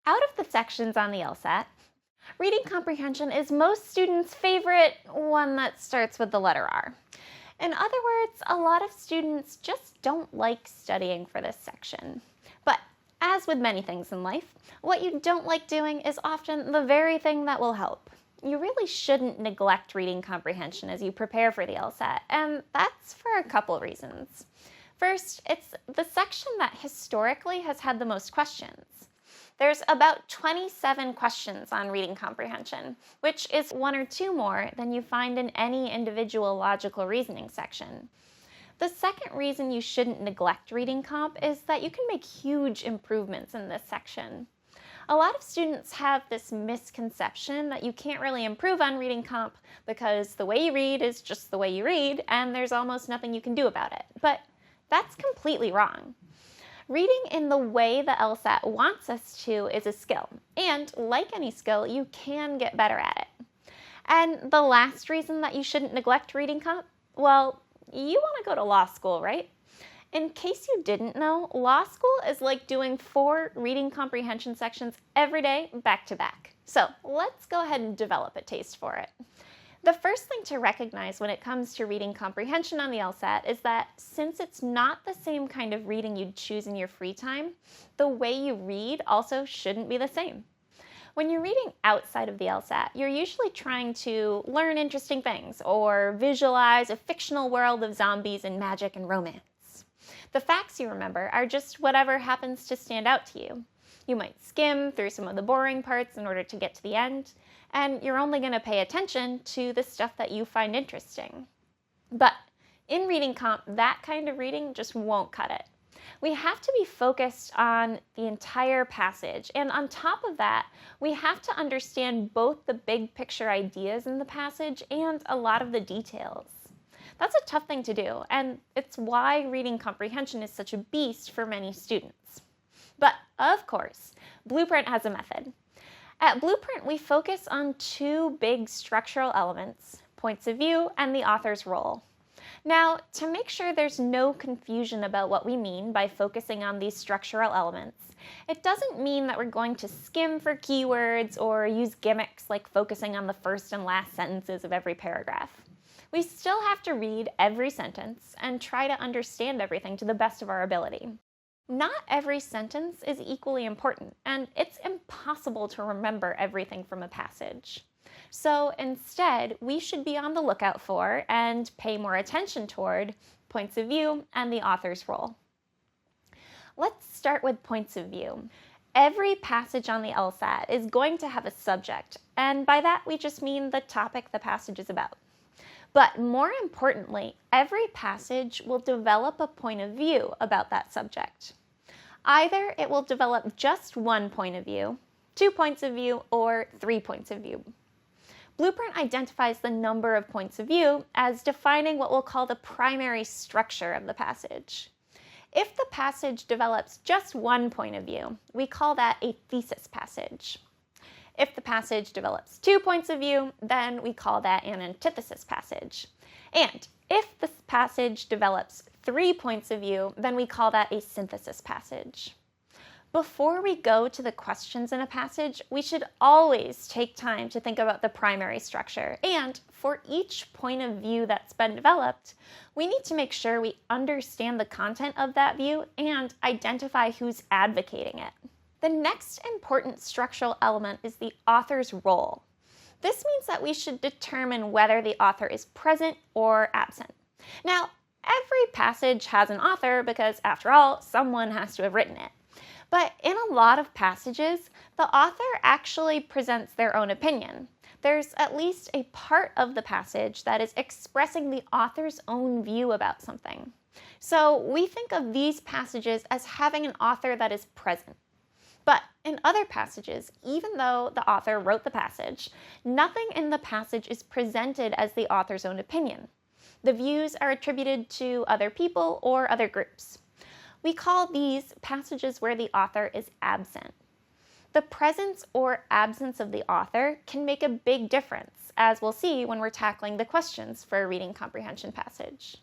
Out of the sections on the LSAT, reading comprehension is most students' favorite one that starts with the letter R. In other words, a lot of students just don't like studying for this section. But as with many things in life, what you don't like doing is often the very thing that will help. You really shouldn't neglect reading comprehension as you prepare for the LSAT, and that's for a couple reasons. First, it's the section that historically has had the most questions. There's about 27 questions on reading comprehension, which is one or two more than you find in any individual logical reasoning section. The second reason you shouldn't neglect reading comp is that you can make huge improvements in this section. A lot of students have this misconception that you can't really improve on reading comp because the way you read is just the way you read and there's almost nothing you can do about it. But that's completely wrong. Reading in the way the LSAT wants us to is a skill, and like any skill, you can get better at it. And the last reason that you shouldn't neglect reading comp, well, you want to go to law school, right? In case you didn't know, law school is like doing 4 reading comprehension sections every day back to back. So let's go ahead and develop a taste for it. The first thing to recognize when it comes to reading comprehension on the LSAT is that since it's not the same kind of reading you'd choose in your free time, the way you read also shouldn't be the same. When you're reading outside of the LSAT, you're usually trying to learn interesting things or visualize a fictional world of zombies and magic and romance. The facts you remember are just whatever happens to stand out to you. You might skim through some of the boring parts in order to get to the end, and you're only going to pay attention to the stuff that you find interesting. But in reading comp, that kind of reading just won't cut it. We have to be focused on the entire passage, and on top of that, we have to understand both the big picture ideas in the passage and a lot of the details. That's a tough thing to do, and it's why reading comprehension is such a beast for many students. But, of course, Blueprint has a method. At Blueprint, we focus on 2 big structural elements, points of view and the author's role. Now, to make sure there's no confusion about what we mean by focusing on these structural elements, it doesn't mean that we're going to skim for keywords or use gimmicks like focusing on the first and last sentences of every paragraph. We still have to read every sentence and try to understand everything to the best of our ability. Not every sentence is equally important, and it's impossible to remember everything from a passage. So instead, we should be on the lookout for and pay more attention toward points of view and the author's role. Let's start with points of view. Every passage on the LSAT is going to have a subject, and by that we just mean the topic the passage is about. But more importantly, every passage will develop a point of view about that subject. Either it will develop just one point of view, 2 points of view, or 3 points of view. Blueprint identifies the number of points of view as defining what we'll call the primary structure of the passage. If the passage develops just one point of view, we call that a thesis passage. If the passage develops 2 points of view, then we call that an antithesis passage. And if the passage develops 3 points of view, then we call that a synthesis passage. Before we go to the questions in a passage, we should always take time to think about the primary structure. And for each point of view that's been developed, we need to make sure we understand the content of that view and identify who's advocating it. The next important structural element is the author's role. This means that we should determine whether the author is present or absent. Now, every passage has an author because, after all, someone has to have written it. But in a lot of passages, the author actually presents their own opinion. There's at least a part of the passage that is expressing the author's own view about something. So we think of these passages as having an author that is present. But in other passages, even though the author wrote the passage, nothing in the passage is presented as the author's own opinion. The views are attributed to other people or other groups. We call these passages where the author is absent. The presence or absence of the author can make a big difference, as we'll see when we're tackling the questions for a reading comprehension passage.